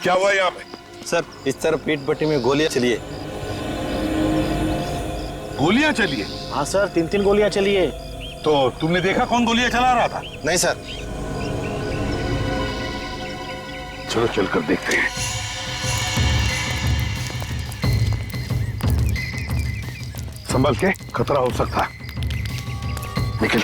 क्या हुआ यहाँ पे? सर इस तरफ पीठ पट्टी में गोलियां चली है। गोलियां चली है? हाँ सर, 3-3 गोलियां चली है। तो तुमने देखा कौन गोलियां चला रहा था? नहीं सर। चलो चलकर देखते हैं। संभल के, खतरा हो सकता। निकल।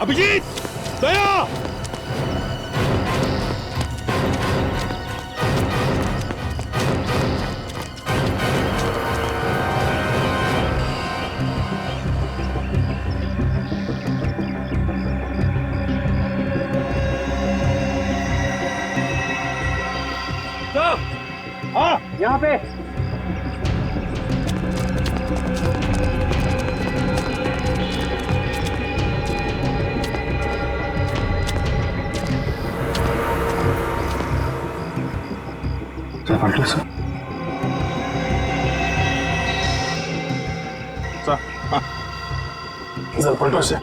अभिजीत, दया! हाँ, यहाँ पे। पलटो सर। सर पलटो से।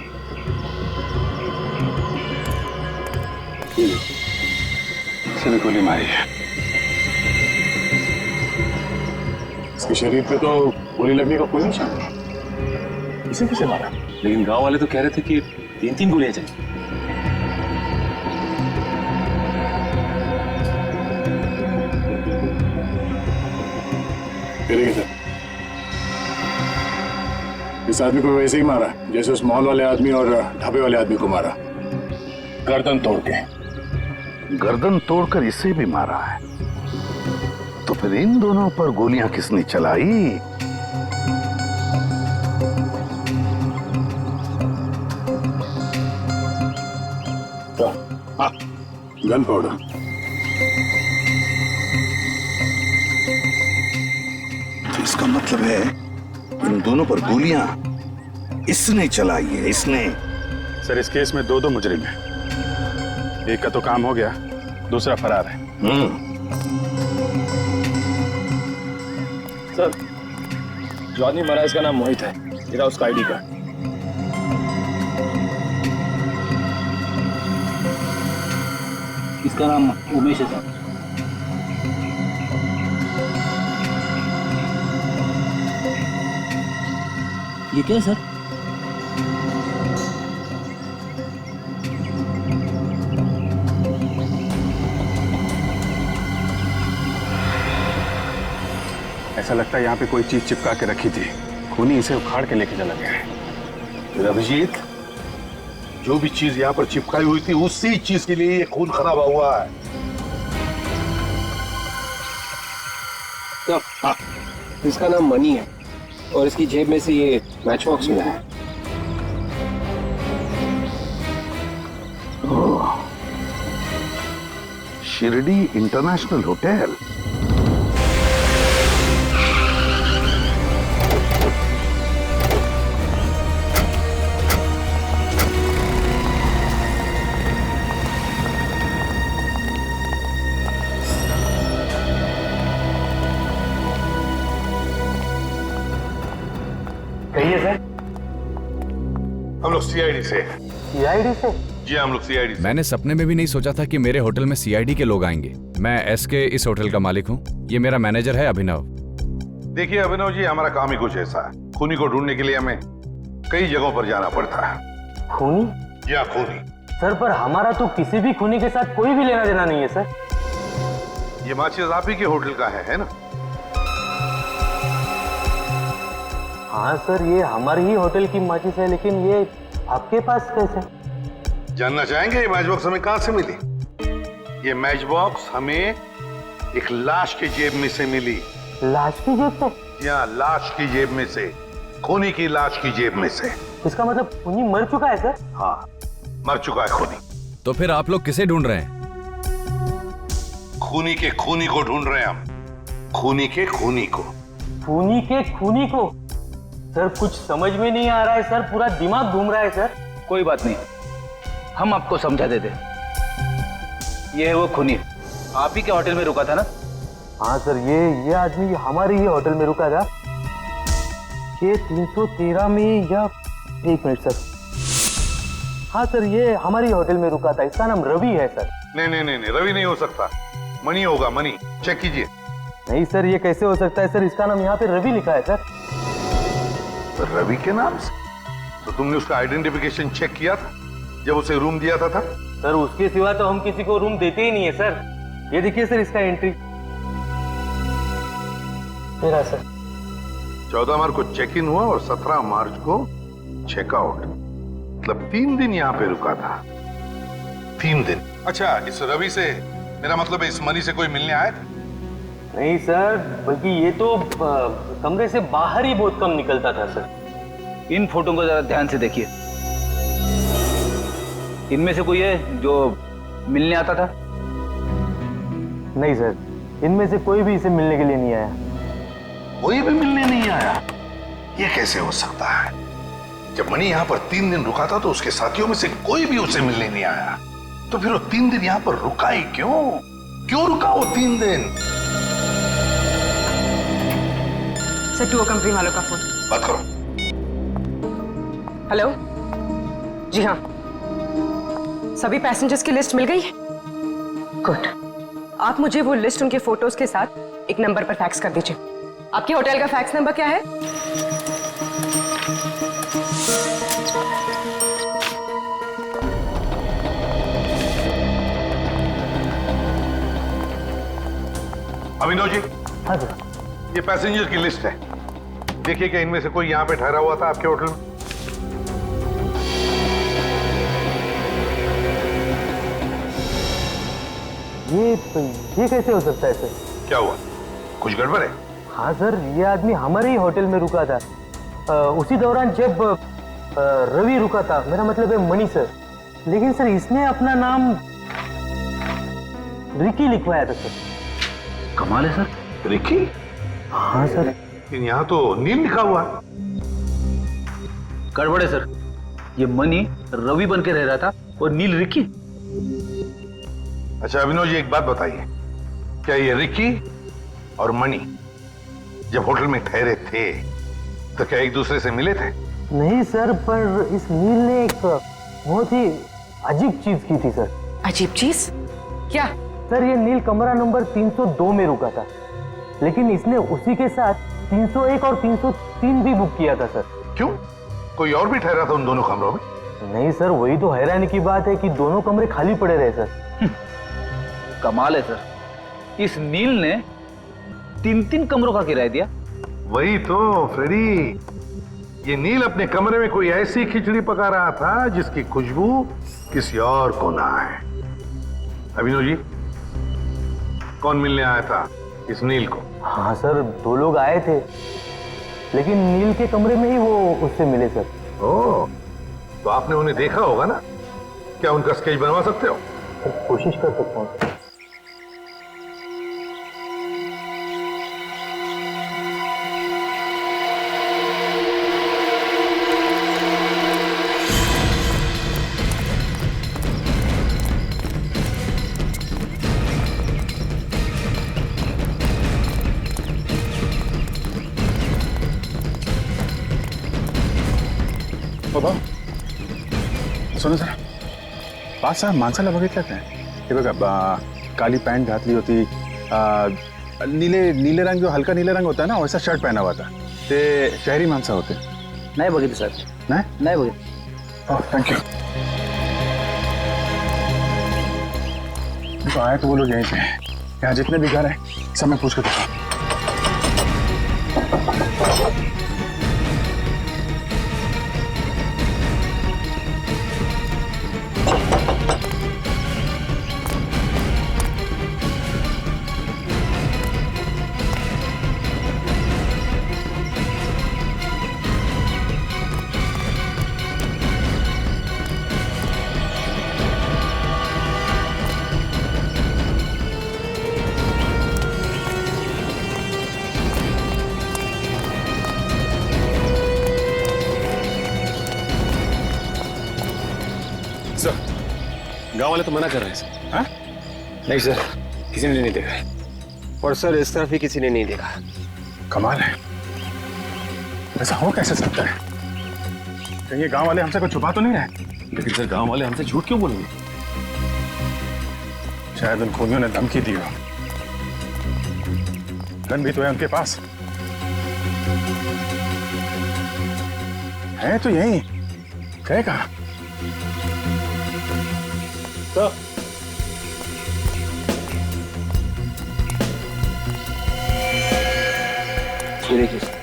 इसने गोली मारी है। इसके शरीर पे तो गोली लगने का कोई निशान नहीं। इसे किसे मारा? लेकिन गांव वाले तो कह रहे थे कि 3-3 गोलियां चली। इस आदमी को वैसे ही मारा जैसे उस मॉल वाले आदमी और ढाबे वाले आदमी को मारा, गर्दन तोड़ के। गर्दन तोड़कर इसे भी मारा है, तो फिर इन दोनों पर गोलियां किसने चलाई? Gun powder. तो इसका मतलब है इन दोनों पर गोलियां इसने चलाई है, इसने। सर इस केस में 2 मुजरिम हैं। एक का तो काम हो गया, दूसरा फरार है। सर, जो आदमी मरा इसका नाम मोहित है। मेरा उसका आईडी कार्ड। इसका नाम उमेश है सर। ये क्या है सर? ऐसा लगता है यहाँ पे कोई चीज चिपका के रखी थी, खूनी इसे उखाड़ के लेके चला गया है। फिर अभिजीत, जो भी चीज यहाँ पर चिपकाई हुई थी उसी चीज के लिए ये खून खराब हुआ है। हाँ, इसका नाम मनी है और इसकी जेब में से ये मैच बॉक्स मिला है। Shirdi international hotel. कहिए सर। हम लोग सीआईडी से। सीआईडी से? जी हम लोग सीआईडी से। मैंने सपने में भी नहीं सोचा था कि मेरे होटल में सीआईडी के लोग आएंगे। मैं एसके इस होटल का मालिक हूँ। ये मेरा मैनेजर है अभिनव। देखिए अभिनव जी, हमारा काम ही कुछ ऐसा है। खूनी को ढूंढने के लिए हमें कई जगहों पर जाना पड़ता है। खूनी? या खूनी। सर पर हमारा तो किसी भी खूनी के साथ कोई भी लेना देना नहीं है सर। ये माचिस आप ही के होटल का है ना? हाँ सर, ये हमारे ही होटल की माचिस है, लेकिन ये आपके पास कैसे? जानना चाहेंगे ये मैच बॉक्स हमें कहां से मिली? ये मैच बॉक्स हमें एक लाश की जेब में से मिली। लाश की जेब से? या लाश की जेब में से, खूनी की लाश की जेब में से। इसका मतलब खूनी मर चुका है सर? हाँ, मर चुका है खूनी। तो फिर आप लोग किसे ढूंढ रहे हैं? खूनी के खूनी को ढूंढ रहे हैं हम। खूनी के खूनी को। खूनी के खूनी को? सर कुछ समझ में नहीं आ रहा है सर, पूरा दिमाग घूम रहा है सर। कोई बात नहीं, हम आपको समझा देते। ये है वो खूनी, आप ही के होटल में रुका था ना? हाँ सर, ये आदमी हमारे ही होटल में रुका था। ये 313 में, या 1 मिनट सर। हाँ सर, ये हमारी होटल में रुका था। इसका नाम रवि है सर। नहीं, रवि नहीं हो सकता, मणि होगा, मणि। चेक कीजिए। नहीं सर, ये कैसे हो सकता है सर? इसका नाम यहाँ पे रवि लिखा है सर। रवि के नाम से? तो तुमने उसका आइडेंटिफिकेशन चेक किया था जब उसे रूम दिया था? सर उसके सिवा तो हम किसी को रूम देते ही नहीं है सर। ये देखिए सर इसका एंट्री। मेरा सर 14 मार्च को चेक इन हुआ और 17 मार्च को चेकआउट। मतलब 3 दिन यहाँ पे रुका था। 3 दिन। अच्छा, इस रवि से, मेरा मतलब इस मनी से कोई मिलने आया था? नहीं सर, बल्कि ये तो कमरे से बाहर ही बहुत कम निकलता था सर। इन फोटो को जरा ध्यान से देखिए। इनमें से कोई है जो मिलने आता था? नहीं सर, इनमें से कोई भी इसे मिलने के लिए नहीं आया। कोई भी मिलने नहीं आया? ये कैसे हो सकता है? जब मणि यहाँ पर 3 दिन रुका था तो उसके साथियों में से कोई भी उसे मिलने नहीं आया। तो फिर वो 3 दिन यहाँ पर रुका ही क्यों? क्यों रुका वो 3 दिन? सर, टूर कंपनी वालों का फोन। बात करो। हेलो। जी हाँ, सभी पैसेंजर्स की लिस्ट मिल गई है? गुड। आप मुझे वो लिस्ट उनके फोटोज के साथ एक नंबर पर फैक्स कर दीजिए। आपके होटल का फैक्स नंबर क्या है? अभिनव जी, हाँ सर। ये पैसेंजर की लिस्ट है। देखिए क्या इनमें से कोई यहाँ पे ठहरा हुआ था आपके होटल में? ये कैसे हो सकता है सर? क्या हुआ? कुछ गड़बड़ है? हाँ सर, ये आदमी हमारे ही होटल में रुका था। उसी दौरान जब रवि रुका था, मेरा मतलब है मणि सर। लेकिन सर इसने अपना नाम रिकी लिखवाया था सर। कमाल है सर। रिकी? हाँ सर। लेकिन यहाँ तो नील लिखा हुआ है। गड़बड़ है सर। ये मनी रवि बन के रह रहा था और नील रिकी। अच्छा अभिनव जी, एक बात बताइए, क्या ये रिकी और मणि जब होटल में ठहरे थे तो क्या एक दूसरे से मिले थे? नहीं सर, पर इस नील ने एक बहुत ही अजीब चीज की थी सर। अजीब चीज? क्या? सर ये नील कमरा नंबर 302 में रुका था, लेकिन इसने उसी के साथ 301 और 303 भी बुक किया था सर। क्यों? कोई और भी ठहरा था उन दोनों कमरों में? नहीं सर, वही तो हैरानी की बात है कि दोनों कमरे खाली पड़े रहे सर। कमाल है सर। इस नील ने 3 कमरों का किराया दिया। वही तो फ्रेडी, ये नील अपने कमरे में कोई ऐसी खिचड़ी पका रहा था जिसकी खुशबू किसी और को ना आए। अभिनव जी, कौन मिलने आया था इस नील को? हाँ सर, 2 लोग आए थे, लेकिन नील के कमरे में ही वो उससे मिले सर। ओह, तो आपने उन्हें देखा होगा ना? क्या उनका स्केच बनवा सकते हो? कोशिश कर सकता हूँ। बाबा सोनू सर, पाच माणसाला बघितलं काय? हे बघा, काली पैंट घातली होती, नीले रंग, जो हल्का नीले रंग होता है ना, वैसा शर्ट पहना हुआ था। ते शहरी माणसं होते। नहीं बघितलं सर। नहीं बघितलं। Thank you. तो आए तो वो लोग यहीं पे। यहाँ जितने भी घर हैं सब मैं पूछ के देखा। वाले तो मना कर रहे हैं सर। हाँ? नहीं सर, किसी ने नहीं देखा। और सर इस तरफ भी किसी ने नहीं देखा। कमाल है, ऐसा हो कैसे सकता है? कहीं ये गांव वाले हमसे कुछ छुपा तो नहीं रहे? लेकिन सर गांव वाले हमसे झूठ क्यों बोलेंगे? शायद उन खूनियों ने धमकी दी हो। गन भी तो है उनके पास। है तो यही, गए कहाँ? तो ये देखिए सर।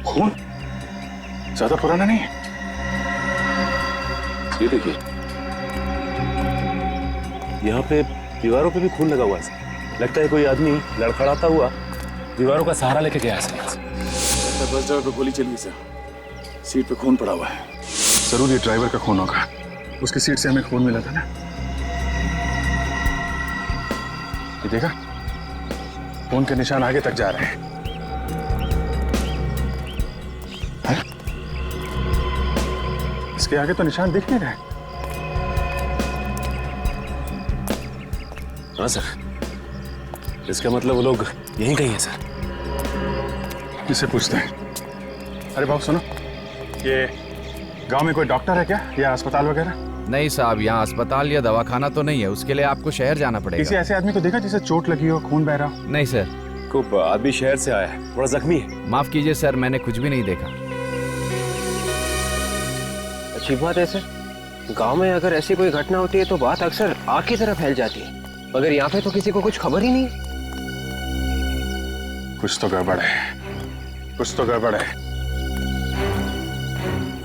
खून ज्यादा पुराना नहीं है। ये देखिए, यहाँ पे दीवारों पे भी खून लगा हुआ है। लगता है कोई आदमी लड़खड़ाता हुआ दीवारों का सहारा लेके गया है सर। बस ड्राइवर पे गोली चली सर, सीट पे खून पड़ा हुआ है। जरूर ये ड्राइवर का खून होगा, उसकी सीट से हमें खून मिला था ना। ये देखा, खून के निशान आगे तक जा रहे हैं। इसके आगे तो निशान दिख नहीं रहे। हाँ सर, इसका मतलब वो लोग यहीं कहीं हैं सर। किससे पूछते हैं? अरे बाबू सुनो, ये गांव में कोई डॉक्टर है क्या, या अस्पताल वगैरह? नहीं साहब, यहाँ अस्पताल या दवाखाना तो नहीं है, उसके लिए आपको शहर जाना किसी पड़ेगा। ऐसे आदमी को देखा जिसे चोट लगी हो, खून बह रहा हो? नहीं सर। को आदमी शहर से आया है, थोड़ा जख्मी है। माफ कीजिए सर, मैंने कुछ भी नहीं देखा। अच्छी बात है सर, गांव में अगर ऐसी कोई घटना होती है तो बात अक्सर आग की तरह फैल जाती है, मगर यहाँ पे तो किसी को कुछ खबर ही नहीं। कुछ तो गड़बड़ है, कुछ तो गड़बड़ है।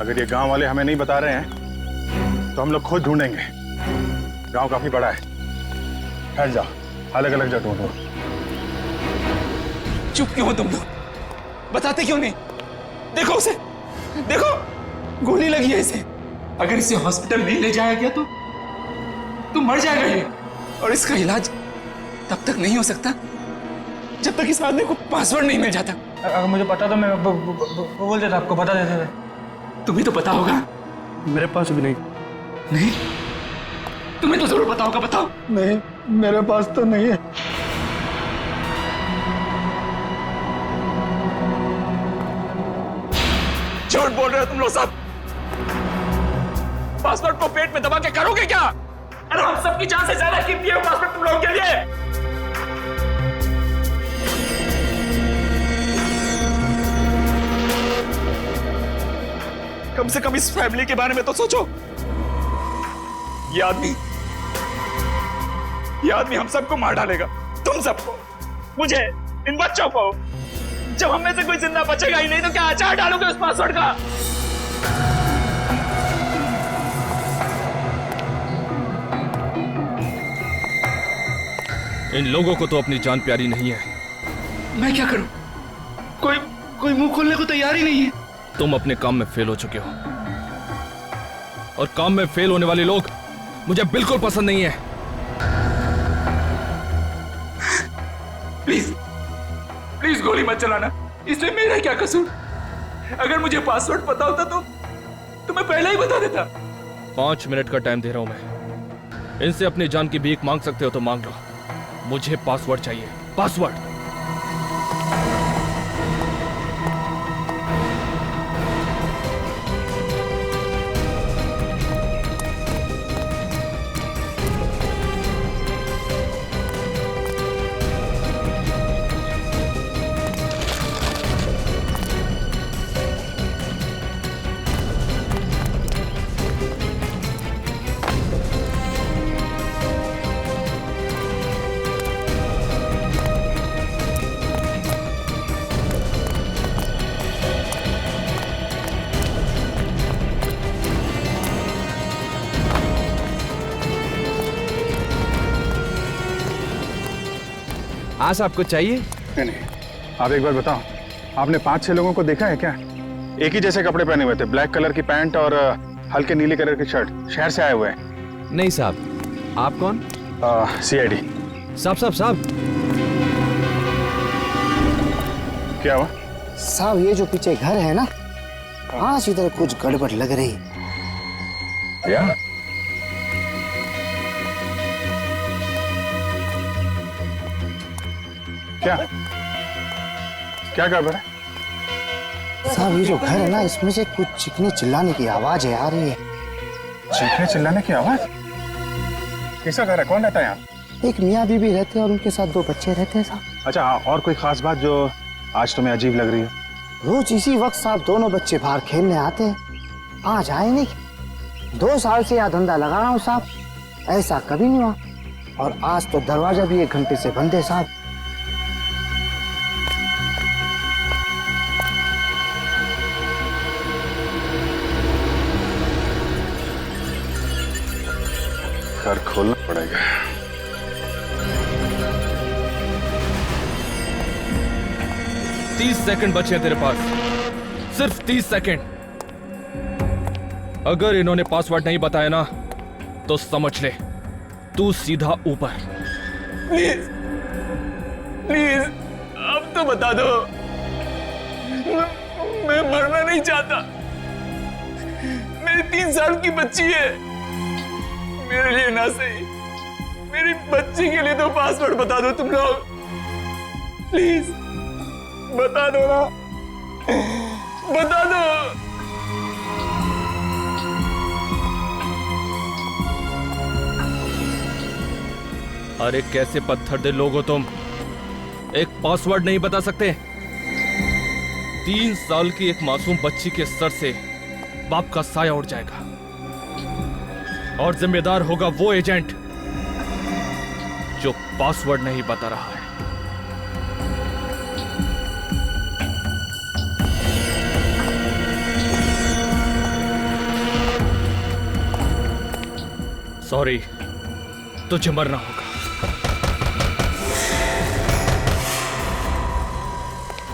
अगर ये गांव वाले हमें नहीं बता रहे हैं तो हम लोग खुद ढूंढेंगे। गांव काफी बड़ा है, फैल जाओ, अलग अलग जगह ढूंढो। चुप क्यों हो तुम लोग? बताते क्यों नहीं? देखो उसे, देखो गोली लगी है इसे। अगर इसे हॉस्पिटल नहीं ले जाया गया तो मर जाएगा ये, और इसका इलाज तब तक नहीं हो सकता जब तक इस आदमी को पासवर्ड नहीं मिल जाता। अगर मुझे पता तो मैं बोल देता, आपको बता देते थे। तुम्हें तो पता होगा। मेरे पास भी नहीं। नहीं, तुम्हें तो जरूर पता होगा, बताओ। नहीं, मेरे पास तो नहीं है। झूठ बोल रहे हो तुम लोग सब। पासवर्ड को पेट में दबा के करोगे क्या? अरे हम सबकी जान से ज्यादा कीमती है पासवर्ड तुम लोगों के लिए। कम से कम इस फैमिली के बारे में तो सोचो। ये आदमी हम सबको मार डालेगा, तुम सबको, मुझे, इन बच्चों को। जब हम में से कोई जिंदा बचेगा ही नहीं तो क्या अचार डालोगे उस पासवर्ड का? इन लोगों को तो अपनी जान प्यारी नहीं है। मैं क्या करूं? कोई मुंह खोलने को तैयार ही नहीं है। तुम अपने काम में फेल हो चुके हो, और काम में फेल होने वाले लोग मुझे बिल्कुल पसंद नहीं है। प्लीज गोली मत चलाना, इसमें मेरा क्या कसूर? अगर मुझे पासवर्ड पता होता तो मैं पहले ही बता देता। 5 मिनट का टाइम दे रहा हूं मैं। इनसे अपनी जान की भीख मांग सकते हो तो मांग लो, मुझे पासवर्ड चाहिए, पासवर्ड। हाँ साहब, कुछ चाहिए? नहीं, आप एक बार बताओ, आपने 5-6 लोगों को देखा है क्या? एक ही जैसे कपड़े पहने हुए थे, ब्लैक कलर की पैंट और हल्के नीले कलर की शर्ट, शहर से आए हुए हैं। नहीं साहब। आप कौन? CID। साहब। क्या हुआ? साहब, ये जो पीछे घर है ना, आज इधर कुछ गड़बड़ लग रही। या क्या क्या गड़बड़ है? साहब ये जो घर है ना, इसमें से कुछ चीखने चिल्लाने की आवाज आ रही है। चीखने चिल्लाने की आवाज? किसका घर है? कौन रहता है यहाँ? एक मियाँ बीबी रहते हैं और उनके साथ 2 बच्चे रहते हैं साहब। अच्छा हाँ, और कोई खास बात जो आज तुम्हें अजीब लग रही है? रोज इसी वक्त साहब दोनों बच्चे बाहर खेलने आते हैं, आज आए नहीं। 2 साल से यह धंधा लगा रहा हूँ साहब, ऐसा कभी नहीं हुआ। और आज तो दरवाजा भी 1 घंटे से बंद है साहब। घर खोलना पड़ेगा। तीस सेकंड बचे हैं तेरे पास, सिर्फ 30 सेकंड। अगर इन्होंने पासवर्ड नहीं बताया ना तो समझ ले तू सीधा ऊपर। प्लीज प्लीज अब तो बता दो, मैं मरना नहीं चाहता। मेरी 3 साल की बच्ची है, मेरे लिए ना सही मेरी बच्ची के लिए तो पासवर्ड बता दो तुम लोग, प्लीज बता दो ना, बता दो। अरे कैसे पत्थर दिल लोग हो तुम, एक पासवर्ड नहीं बता सकते? 3 साल की एक मासूम बच्ची के सर से बाप का साया उड़ जाएगा और जिम्मेदार होगा वो एजेंट जो पासवर्ड नहीं बता रहा है। सॉरी, तुझे मरना होगा।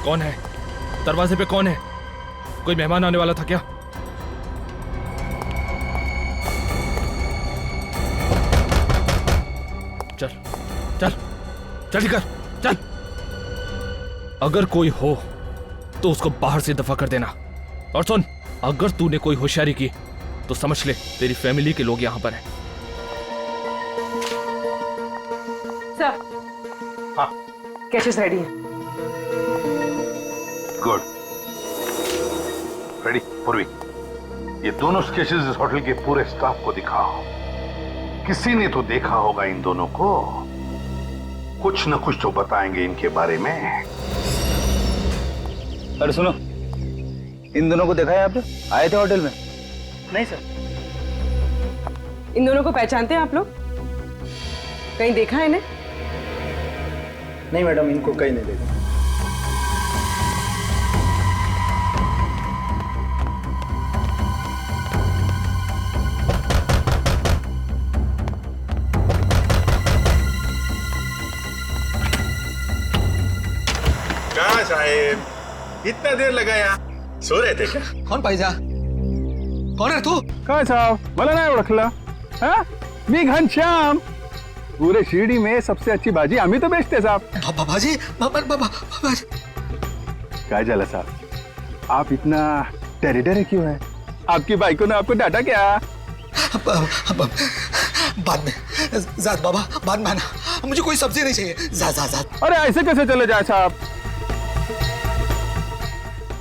कौन है? दरवाजे पे कौन है? कोई मेहमान आने वाला था क्या? चल चल जल्दी कर, चल। अगर कोई हो तो उसको बाहर से दफा कर देना। और सुन, अगर तूने कोई होशियारी की तो समझ ले तेरी फैमिली के लोग यहां पर हैं। सर, हाँ कैशेस रेडी है। गुड। रेडी पूर्वी, ये दोनों स्केचेस इस होटल के पूरे स्टाफ को दिखाओ। किसी ने तो देखा होगा इन दोनों को, कुछ न कुछ तो बताएंगे इनके बारे में। अरे सुनो, इन दोनों को देखा है आपने? आए थे होटल में? नहीं सर। इन दोनों को पहचानते हैं आप लोग? कहीं देखा है इन्हें? नहीं मैडम, इनको कहीं नहीं देखा। कहाँ साहेब, इतना देर लगाया? सो रहे थे क्या? कौन पाईजा? कौन है तू? काय साहब, मला नाही ओळखलं? हाँ? मी घनश्याम। पूरे शिरडी में सबसे अच्छी भाजी आम्ही तो बेचते साहब। भाजी? काय झालं साहब, आप इतना टेरिडर क्यों है? आपकी बाइको ने आपको डांटा क्या? बाद में जात बाबा, बाद में आना, मुझे कोई सब्जी नहीं चाहिए। जा। अरे ऐसे कैसे चले जाए साहब?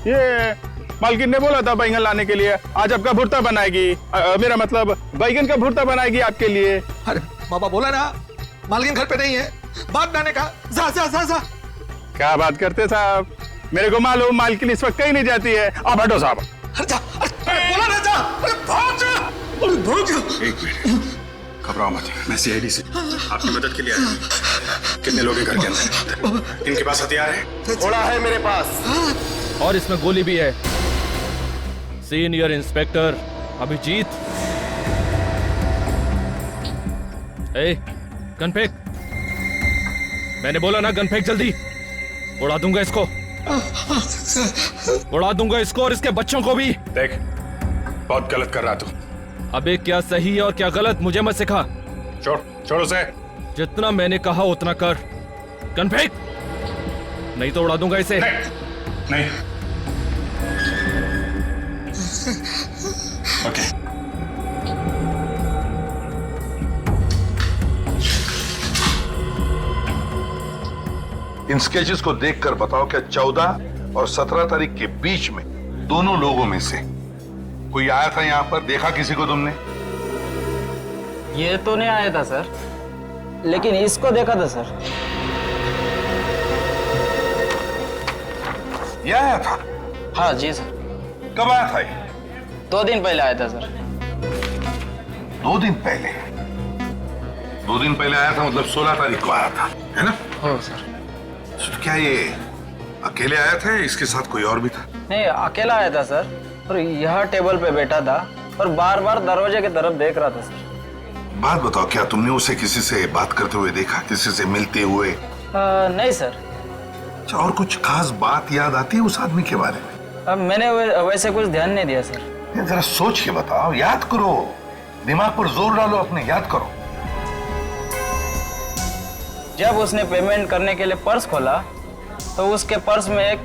ये मालकिन ने बोला था बैंगन लाने के लिए, आज आपका भुर्ता बनाएगी। मेरा मतलब बैंगन का भुर्ता बनाएगी आपके लिए। अरे बाबा बोला ना, मालकिन घर पे नहीं है, बाद में आने का। जा। क्या बात करते साहब, मेरे को मालूम मालकिन इस वक्त कहीं नहीं जाती है। आप हटो साहब। अरे जा, अरे बोला ना जा, अरे भाग जा। एक मिनट, घबराओ मत, मैं सीआईडी से आपकी मदद के लिए आया हूं। कितने लोग हैं घर के अंदर? इनके पास हथियार है? घोड़ा है मेरे पास, और इसमें गोली भी है। Senior inspector Abhijit. गन फेंक। मैंने बोला ना गन फेंक जल्दी, उड़ा दूंगा इसको। उड़ा दूंगा इसको और इसके बच्चों को भी। देख, बहुत गलत कर रहा तू। अबे क्या सही है और क्या गलत मुझे मत सिखा। छोड़ उसे। जितना मैंने कहा उतना कर। गन फेंक, नहीं तो उड़ा दूंगा इसे। नहीं। ओके। इन स्केचेस को देखकर बताओ क्या 14 और 17 तारीख के बीच में दोनों लोगों में से कोई आया था यहाँ पर? देखा किसी को तुमने? ये तो नहीं आया था सर, लेकिन इसको देखा था सर। ये आया था? हाँ जी सर। कब आया था ये? 2 दिन पहले आया था सर। 2 दिन पहले? 2 दिन पहले आया था मतलब 16 तारीख को आया था, है ना? हो सर। तो क्या ये अकेले आया था या इसके साथ कोई और भी था? नहीं, अकेला आया था सर, और यह टेबल पे बैठा था और बार बार दरवाजे की तरफ देख रहा था सर। बात बताओ, क्या तुमने उसे किसी से बात करते हुए देखा, किसी से मिलते हुए? नहीं सर। अच्छा, और कुछ खास बात याद आती है उस आदमी के बारे में? मैंने वैसे कुछ ध्यान नहीं दिया सर। जरा सोच के बताओ, याद करो, दिमाग पर जोर डालो अपने, याद करो। जब उसने पेमेंट करने के लिए पर्स खोला तो उसके पर्स में एक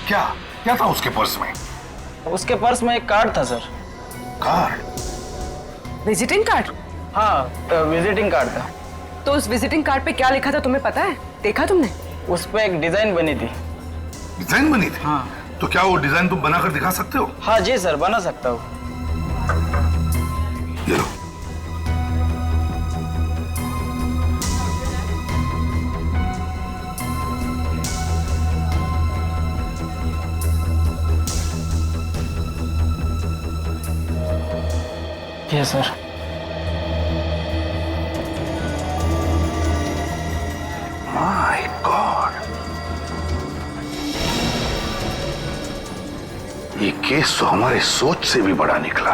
क्या था उसके पर्स में? उसके पर्स में एक कार्ड था सर। कार्ड? Visiting card? हाँ, विजिटिंग कार्ड था। तो उस विजिटिंग कार्ड पे क्या लिखा था तुम्हें पता है? देखा तुमने? उस पे एक डिजाइन बनी थी। डिजाइन बनी थी? हाँ। तो क्या वो डिजाइन तुम बनाकर दिखा सकते हो? हाँ जी सर, बना सकता हूँ। ये लो। ये सर। माय गॉड, ये केस तो हमारे सोच से भी बड़ा निकला।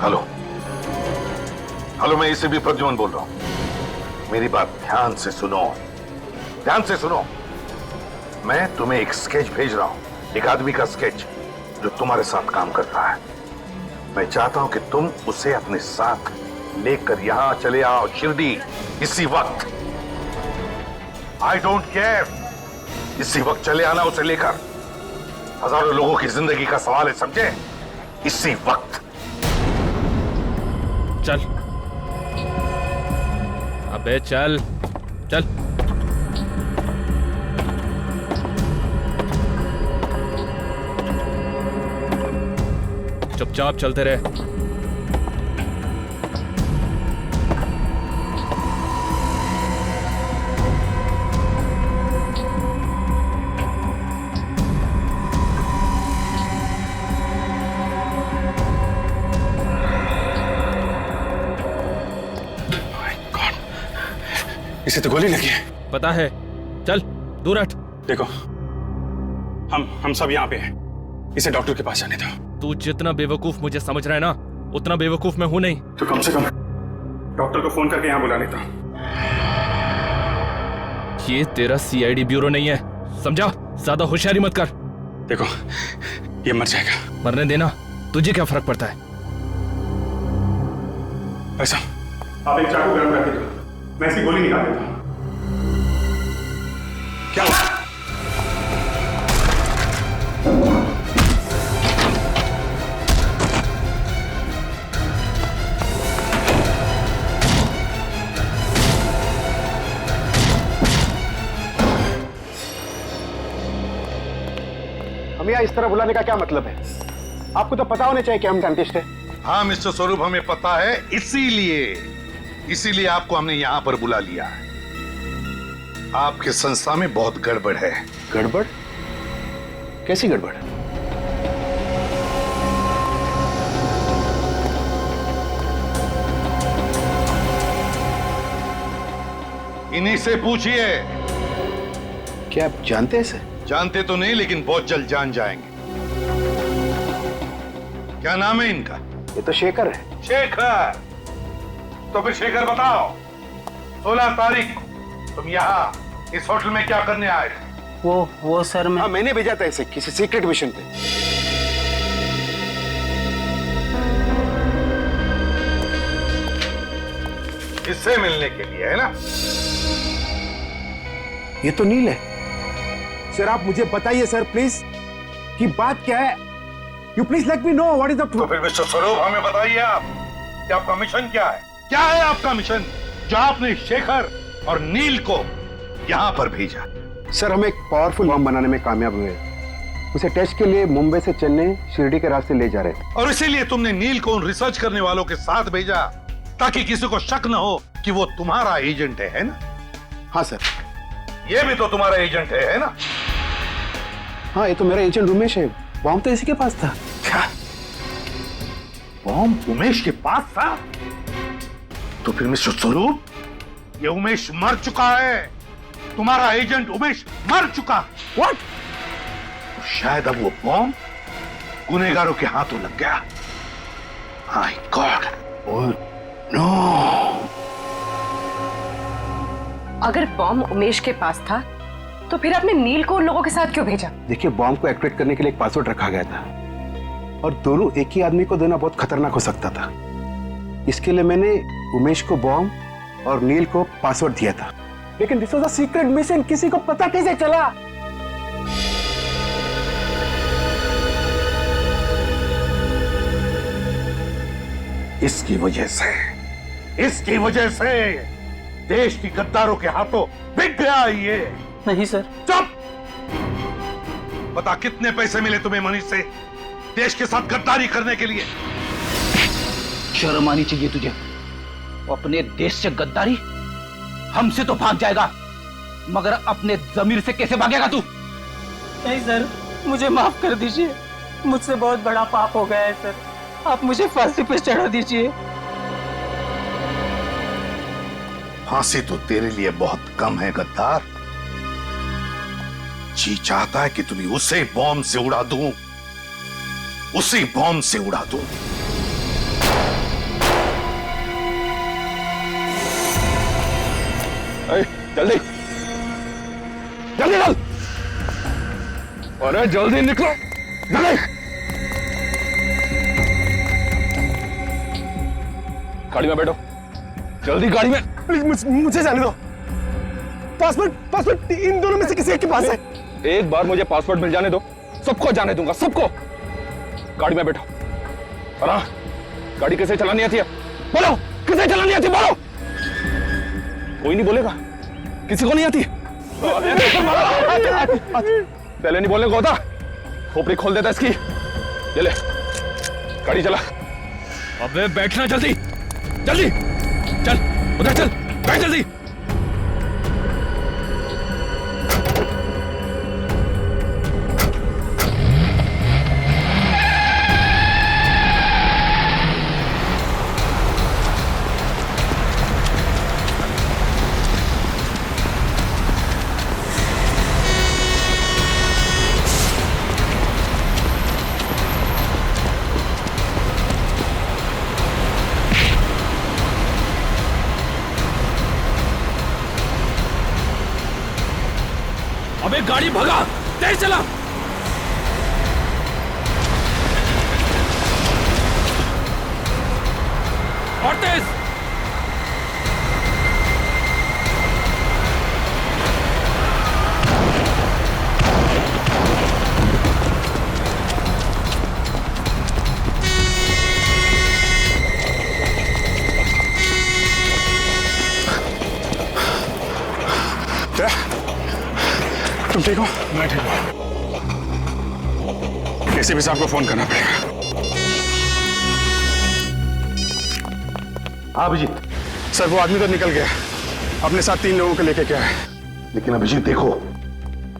हेलो हेलो, मैं इसे भी प्रद्युमन बोल रहा हूं। मेरी बात ध्यान से सुनो, ध्यान से सुनो। मैं तुम्हें एक स्केच भेज रहा हूं, एक आदमी का स्केच जो तुम्हारे साथ काम करता है। मैं चाहता हूं कि तुम उसे अपने साथ लेकर यहां चले आओ, शिरडी, इसी वक्त। आई डोंट केयर, इसी वक्त चले आना उसे लेकर। हजारों लोगों की जिंदगी का सवाल है, समझे? इसी वक्त चल, अबे चल चल। चुपचाप चलते रहे। इसे तो गोली लगी है। पता है, चल दूर हट। देखो, हम सब यहाँ पे हैं। इसे डॉक्टर के पास जाने दो। तू जितना बेवकूफ मुझे समझ रहा है ना, उतना बेवकूफ मैं हूं नहीं। तो कम से कम डॉक्टर को फोन करके यहाँ बुला लेता। ये तेरा सीआईडी ब्यूरो नहीं है, समझा? ज्यादा होशियारी मत कर। देखो, ये मर जाएगा। मरने देना, तुझे क्या फर्क पड़ता है? ऐसा, आप एक चाकू गर्म करके दो, मैं इसकी गोली निकाल देता हूं। क्या हुआ? हमें यहाँ इस तरह बुलाने का क्या मतलब है? आपको तो पता होना चाहिए कि हम डेंटिस्ट हैं। हाँ मिस्टर स्वरूप, हमें पता है, इसीलिए आपको हमने यहां पर बुला लिया है। आपके संस्था में बहुत गड़बड़ है। गड़बड़? कैसी गड़बड़? इन्हीं से पूछिए। क्या आप जानते हैं इसे? जानते तो नहीं, लेकिन बहुत जल्द जान जाएंगे। क्या नाम है इनका? ये तो शेखर है। शेखर? तो फिर शेखर बताओ, 16 तारीख को तुम यहाँ इस होटल में क्या करने आए थे? वो सर मैं... हाँ, मैंने भेजा था इसे किसी सीक्रेट मिशन पे। इससे मिलने के लिए, है ना? ये तो नील है। सर आप मुझे बताइए सर प्लीज कि बात क्या है। You please let me know what is the तो फिर मिस्टर स्वरूप हमें बताइए आप कि आपका मिशन क्या है? क्या है आपका मिशन जो आपने शेखर और नील को यहाँ पर भेजा? सर हम एक पावरफुल बम बनाने में कामयाब हुए। उसे टेस्ट के लिए मुंबई से चेन्नई शिरडी के रास्ते ले जा रहे। और इसीलिए तुमने नील को उन रिसर्च करने वालों के साथ भेजा ताकि किसी को शक न हो कि वो तुम्हारा एजेंट है ना? हाँ सर। ये भी तो तुम्हारा एजेंट है ना? हाँ ये तो मेरा एजेंट उमेश है। बॉम्ब तो इसी के पास था। क्या बॉम्ब उमेश के पास था? तो फिर मिस्टर स्वरूप ये उमेश मर चुका है। तुम्हारा एजेंट उमेश मर चुका। व्हाट? तो शायद अब वो बॉम्ब गुनहगारों के हाथों लग गया। My God. नो। अगर बॉम्ब उमेश के पास था तो फिर आपने नील को उन लोगों के साथ क्यों भेजा? देखिए बॉम्ब को एक्टिवेट करने के लिए एक पासवर्ड रखा गया था और दोनों एक ही आदमी को देना बहुत खतरनाक हो सकता था। इसके लिए मैंने उमेश को बॉम्ब और नील को पासवर्ड दिया था। लेकिन this was a secret mission, किसी को पता कैसे चला? इसकी वजह से देश की गद्दारों के हाथों बिक गया ये। नहीं सर। चुप। बता कितने पैसे मिले तुम्हें मनीष से देश के साथ गद्दारी करने के लिए? शर्म आनी चाहिए तुझे। अपने देश से गद्दारी? हमसे तो भाग जाएगा मगर अपने जमीर से कैसे भागेगा तू? नहीं सर मुझे माफ कर दीजिए, मुझसे बहुत बड़ा पाप हो गया है सर। आप मुझे फांसी पे चढ़ा दीजिए। फांसी तो तेरे लिए बहुत कम है गद्दार। जी चाहता है कि तुम्हें उसे बॉम्ब से उड़ा दूं, उसी बॉम्ब से उड़ा दूं। जल्दी जल्दी चल। अरे जल्दी निकलो जल्दी। गाड़ी में बैठो जल्दी गाड़ी में। प्लीज मुझे जाने दो। पासपोर्ट इन दोनों में से किसी एक के पास है। एक बार मुझे पासपोर्ट मिल जाने दो, सबको जाने दूंगा, सबको। गाड़ी में बैठो। और हाँ, गाड़ी कैसे चलानी आती है बोलो? कैसे चलानी आती है बोलो? कोई नहीं बोलेगा? किसी को नहीं आती? पहले नहीं बोलने को होता? खोपड़ी खोल देता इसकी। ले ले गाड़ी चला। अबे बैठना जल्दी जल्दी। चल उधर चल, बैठ जल्दी। अबे गाड़ी भगा, तेज चला। और तेज। तुम ठीक हो? मैं ठीक हूँ। एसीपी साहब को फोन करना पड़ेगा। अभिजीत। सर वो आदमी तो निकल गया, अपने साथ 3 लोगों को लेके क्या है। लेकिन अभिजीत देखो,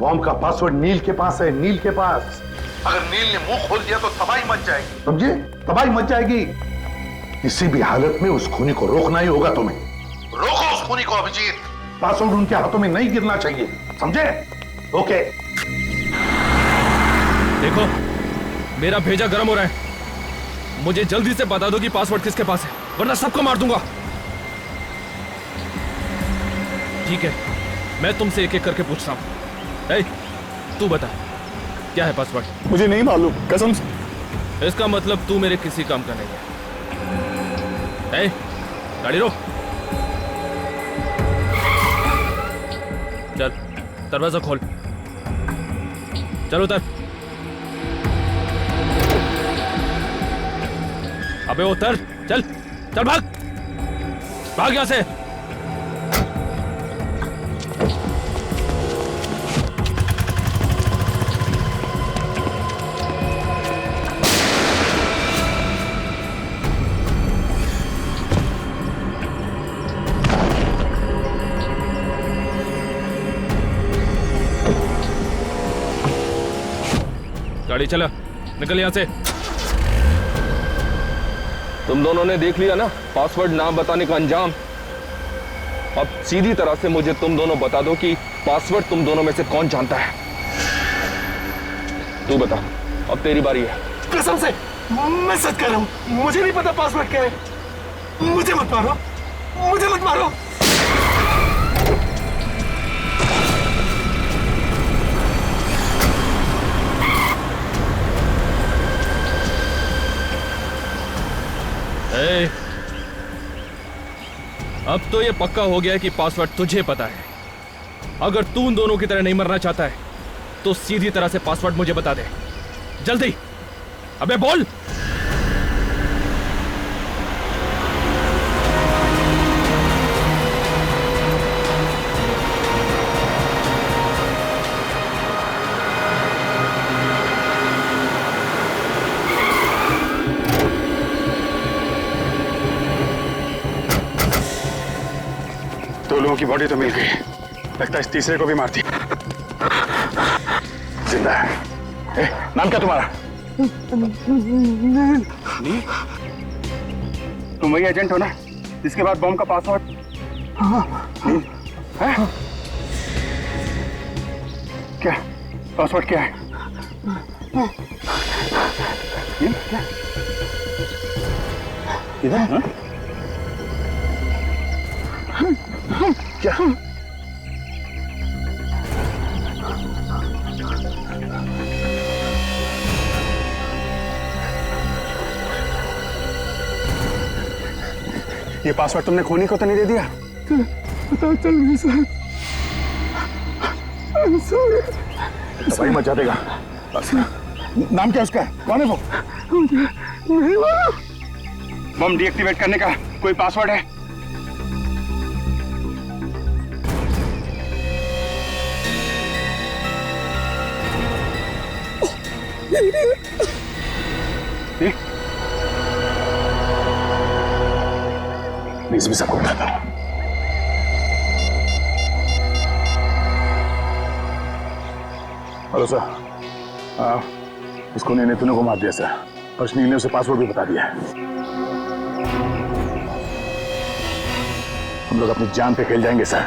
बॉम्ब का पासवर्ड नील के पास है, नील के पास। अगर नील ने मुंह खोल दिया तो तबाही मच जाएगी, समझे? तबाही मच जाएगी। किसी भी हालत में उस खूनी को रोकना ही होगा तुम्हें। रोको उस खूनी को अभिजीत। पासवर्ड उनके हाथों में नहीं गिरना चाहिए, समझे? ओके। देखो मेरा भेजा गर्म हो रहा है, मुझे जल्दी से बता दो कि पासवर्ड किसके पास है, वरना सबको मार दूंगा। ठीक है, मैं तुमसे एक एक करके पूछता हूं। तू बता क्या है पासवर्ड? मुझे नहीं मालूम कसम से। इसका मतलब तू मेरे किसी काम का नहीं है। गाड़ी रोक। चल दरवाजा खोल। चल उतर। अबे उतर, चल चल, भाग भाग यहां से। गाड़ी चला, निकल यहां से। तुम दोनों ने देख लिया ना पासवर्ड ना बताने का अंजाम। अब सीधी तरह से मुझे तुम दोनों बता दो कि पासवर्ड तुम दोनों में से कौन जानता है। तू बता, अब तेरी बारी है। कसम से मैं सच कह रहा हूं, मुझे नहीं पता पासवर्ड क्या है। मुझे मत मारो, मुझे मत मारो। अब तो ये पक्का हो गया है कि पासवर्ड तुझे पता है। अगर तू उन दोनों की तरह नहीं मरना चाहता है तो सीधी तरह से पासवर्ड मुझे बता दे, जल्दी। अबे बोल। दो लोगों की बॉडी तो मिल गई, लगता है इस तीसरे को भी मार दी। जिंदा है। नाम क्या तुम्हारा? नील। तुम वही एजेंट हो ना जिसके बाद बॉम्ब का पासवर्ड? नील है? क्या पासवर्ड क्या है? नील क्या? इधर हाँ? क्या? ये पासवर्ड तुमने खोनी को तो नहीं दे दिया? पता चल गया सर। दवाई मचा देगा। नाम क्या उसका? कौन है वो? बम डीएक्टिवेट करने का कोई पासवर्ड है? मैं इसमें सबको बताता हूं। हेलो सर, इसको ने तूने को मार दिया सर, और नील ने उसे पासवर्ड भी बता दिया है। हम लोग अपनी जान पे खेल जाएंगे सर,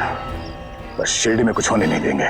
पर शिरडी में कुछ होने नहीं देंगे।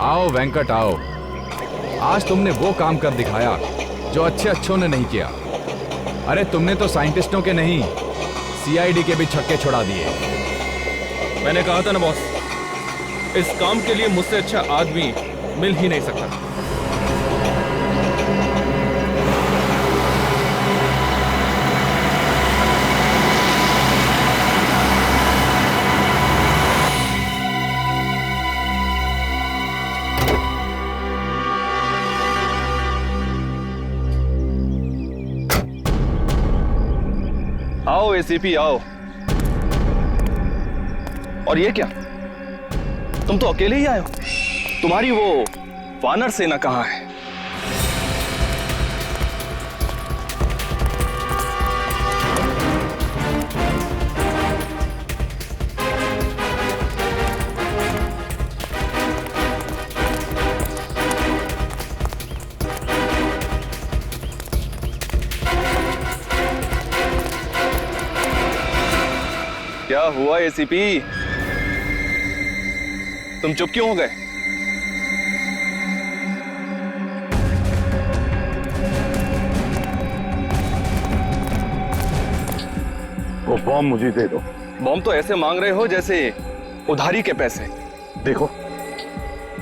आओ वेंकट आओ। आज तुमने वो काम कर दिखाया जो अच्छे अच्छों ने नहीं किया। अरे तुमने तो साइंटिस्टों के नहीं, सीआईडी के भी छक्के छुड़ा दिए। मैंने कहा था ना बॉस, इस काम के लिए मुझसे अच्छा आदमी मिल ही नहीं सकता। आओ एसीपी आओ। और ये क्या, तुम तो अकेले ही आए हो? तुम्हारी वो वानर सेना कहां है? क्या हुआ एसीपी, तुम चुप क्यों हो गए? वो बॉम्ब मुझे दे दो। बॉम्ब तो ऐसे मांग रहे हो जैसे उधारी के पैसे। देखो,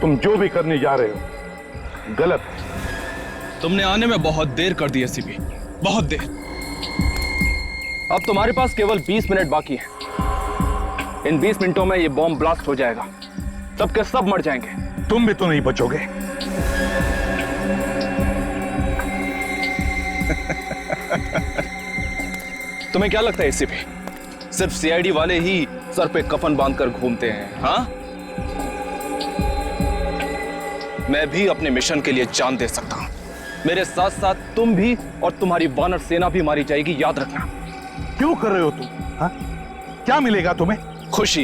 तुम जो भी करने जा रहे हो गलत है। तुमने आने में बहुत देर कर दी एसीपी, बहुत देर। अब तुम्हारे पास केवल 20 मिनट बाकी है। इन 20 मिनटों में ये बॉम्ब ब्लास्ट हो जाएगा, सबके सब मर जाएंगे। तुम भी तो नहीं बचोगे। तुम्हें क्या लगता है एसीपी, सिर्फ सीआईडी वाले ही सर पे कफन बांधकर घूमते हैं? हाँ, मैं भी अपने मिशन के लिए जान दे सकता हूं। मेरे साथ साथ तुम भी और तुम्हारी वानर सेना भी मारी जाएगी, याद रखना। क्यों कर रहे हो तुम? हाँ? क्या मिलेगा तुम्हें? खुशी।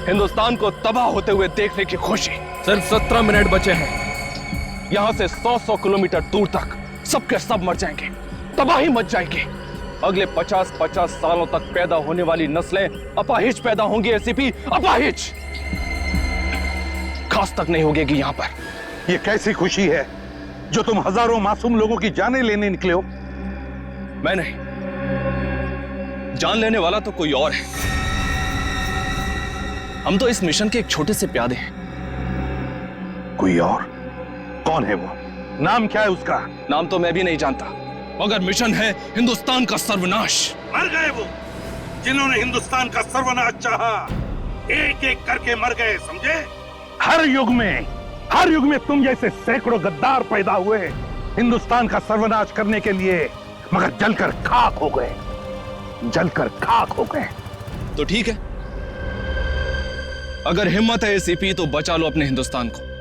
हिंदुस्तान को तबाह होते हुए देखने की खुशी। सिर्फ 17 मिनट बचे हैं। यहां से 100 किलोमीटर दूर तक सबके सब मर जाएंगे, तबाही मच जाएगी। अगले 50 सालों तक पैदा होने वाली नस्लें अपाहिज पैदा होंगी एसीपी, अपाहिज। खास तक नहीं होगी यहां पर। ये कैसी खुशी है जो तुम हजारों मासूम लोगों की जानें लेने निकले हो? मैं नहीं, जान लेने वाला तो कोई और है। हम तो इस मिशन के एक छोटे से प्यादे हैं। कोई और? कौन है वो? नाम क्या है उसका? नाम तो मैं भी नहीं जानता, मगर मिशन है हिंदुस्तान का सर्वनाश। मर गए वो जिन्होंने हिंदुस्तान का सर्वनाश चाहा, एक एक करके मर गए, समझे? हर युग में तुम जैसे सैकड़ों गद्दार पैदा हुए हिंदुस्तान का सर्वनाश करने के लिए, मगर जलकर खाक हो गए, जलकर खाक हो गए। तो ठीक है, अगर हिम्मत है एसीपी तो बचा लो अपने हिंदुस्तान को,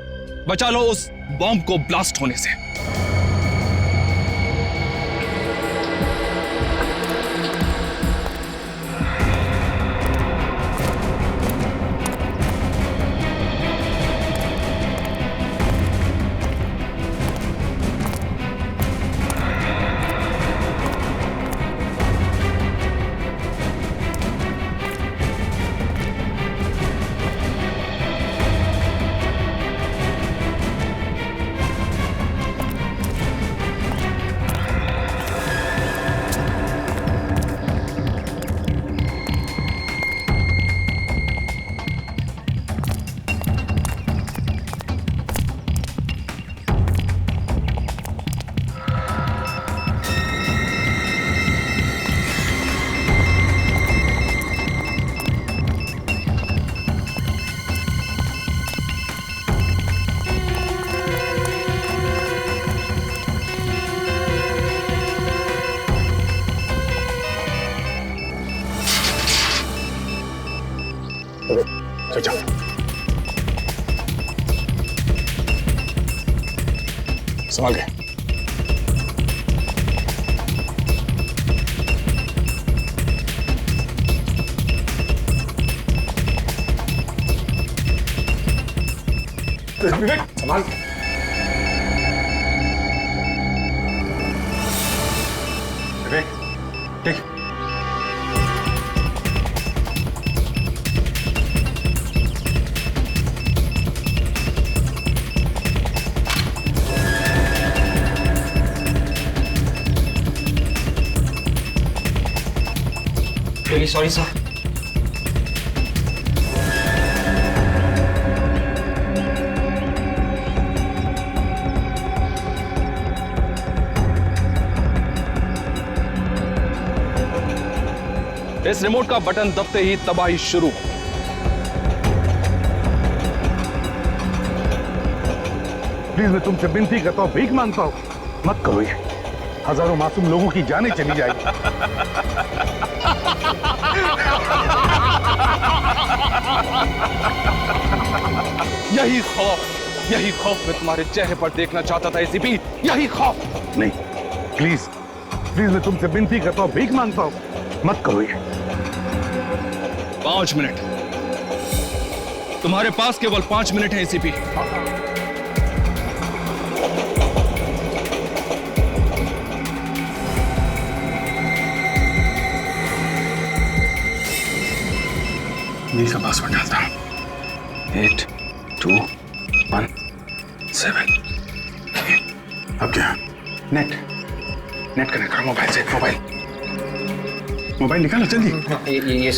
बचा लो उस बॉम्ब को ब्लास्ट होने से। जाओ। संभाल के। विवेक संभाल के। विवेक देख, सॉरी सर। इस रिमोट का बटन दबते ही तबाही शुरू। प्लीज मैं तुमसे विनती करता हूँ, भीख मांगता हूँ, मत करो ये। हजारों मासूम लोगों की जानें चली जाएगी। यही खौफ मैं तुम्हारे चेहरे पर देखना चाहता था एसीपी, यही खौफ। नहीं, प्लीज प्लीज मैं तुमसे विनती करता हूँ, भीख मांगता हूँ, मत करो ये। 5 मिनट, तुम्हारे पास केवल 5 मिनट है एसीपी। नील का पासवर्ड डालता हूँ, 8 2 1 7। अब क्या? नेट कनेक्ट करो मोबाइल से। मोबाइल निकालो जल्दी। ये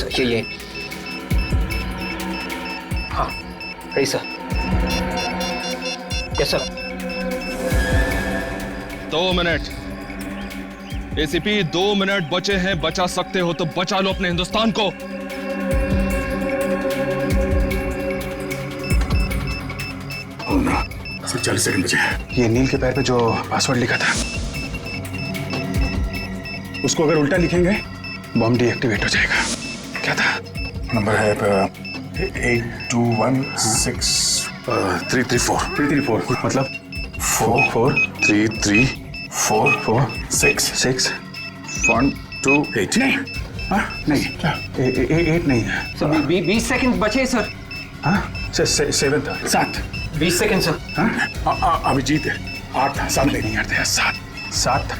हाँ सही sir. Yes sir. 2 minute ACP, 2 minute बचे हैं। बचा सकते हो तो बचा लो अपने हिंदुस्तान को। सिर्फ 40 सेकंड बचे हैं। ये नील के पैर पे जो पासवर्ड लिखा था, उसको अगर उल्टा लिखेंगे बॉम्ब डीएक्टिवेट हो जाएगा। क्या था? नंबर है 8216 मतलब 4334466 नहीं, नहीं 8 नहीं है। 20 सेकंड बचे सर। हाँ 7 था, 7 20 सेकंड सर। हाँ अभिजीत 8 था, 7 नहीं यार, 7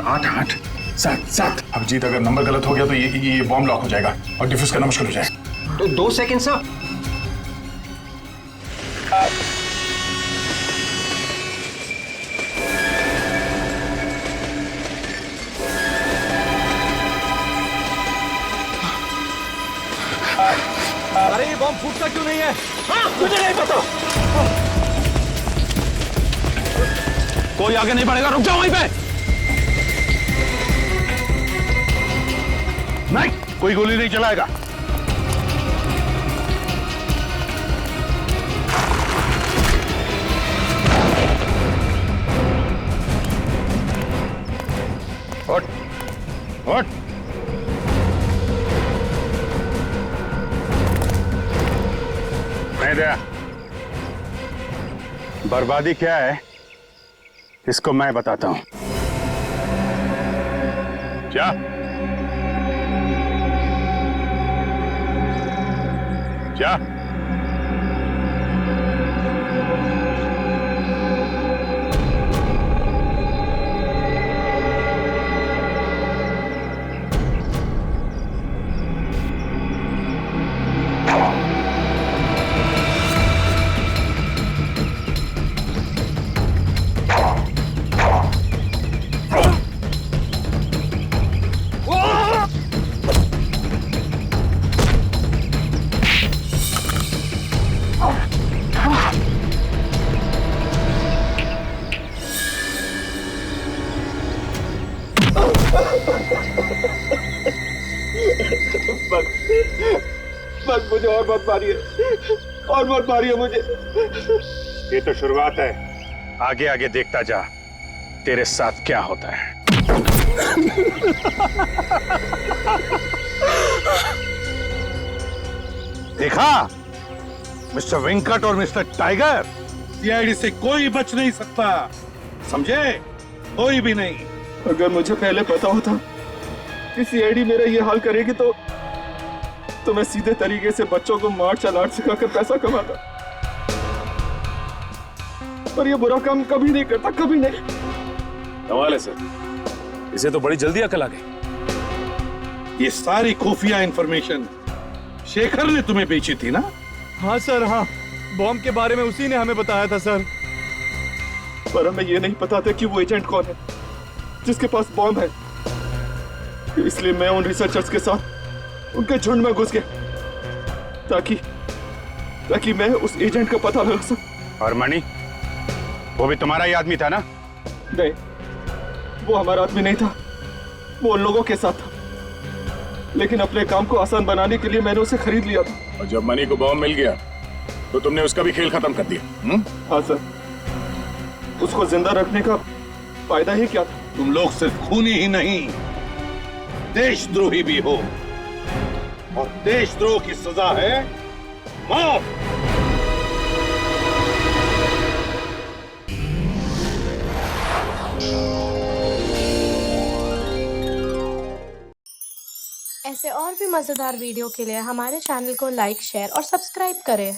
8 7। अभिजीत अगर नंबर गलत हो गया तो ये बॉम्ब लॉक हो जाएगा और डिफ्यूज करना मुश्किल हो जाएगा। तो 2 सेकंड सर। अरे ये बॉम्ब फूटता क्यों नहीं है? मुझे नहीं पता। कोई आगे नहीं बढ़ेगा, रुक जाओ वहीं पे। नहीं, कोई गोली नहीं चलाएगा। उठ। नहीं दया, बर्बादी क्या है इसको मैं बताता हूं। क्या? बस मुझे और मत मारिए मुझे। ये तो शुरुआत है, आगे आगे देखता जा तेरे साथ क्या होता है। देखा मिस्टर वेंकट और मिस्टर टाइगर, सीआईडी से कोई बच नहीं सकता, समझे? कोई भी नहीं। अगर मुझे पहले पता होता कि सीआईडी मेरा ये हाल करेगी तो मैं सीधे तरीके से बच्चों को मार्शल आर्ट सिखाकर पैसा कमाता, पर ये बुरा काम कभी नहीं करता, कभी नहीं। कमाल है सर, इसे तो बड़ी जल्दी अकल आ गई। ये सारी खुफिया इंफॉर्मेशन शेखर ने तुम्हें बेची थी ना? हाँ सर, हाँ, बॉम्ब के बारे में उसी ने हमें बताया था सर। पर हमें ये नहीं पता था कि वो एजेंट कौन है जिसके पास बॉम्ब है। इसलिए मैं उन रिसर्चर्स के साथ उनके झुंड में घुस गया ताकि मैं उस एजेंट का पता लगा सकूं। और मणि, वो भी तुम्हारा ही आदमी था ना? नहीं, वो हमारा आदमी नहीं था, वो उन लोगों के साथ था। लेकिन अपने काम को आसान बनाने के लिए मैंने उसे खरीद लिया था। और जब मणि को बॉम्ब मिल गया तो तुमने उसका भी खेल खत्म कर दिया। हाँ सर, उसको जिंदा रखने का फायदा ही क्या था? तुम लोग सिर्फ खूनी ही नहीं, देशद्रोही भी हो, और देशद्रोह की सजा है मौत। ऐसे और भी मजेदार वीडियो के लिए हमारे चैनल को लाइक, शेयर और सब्सक्राइब करें।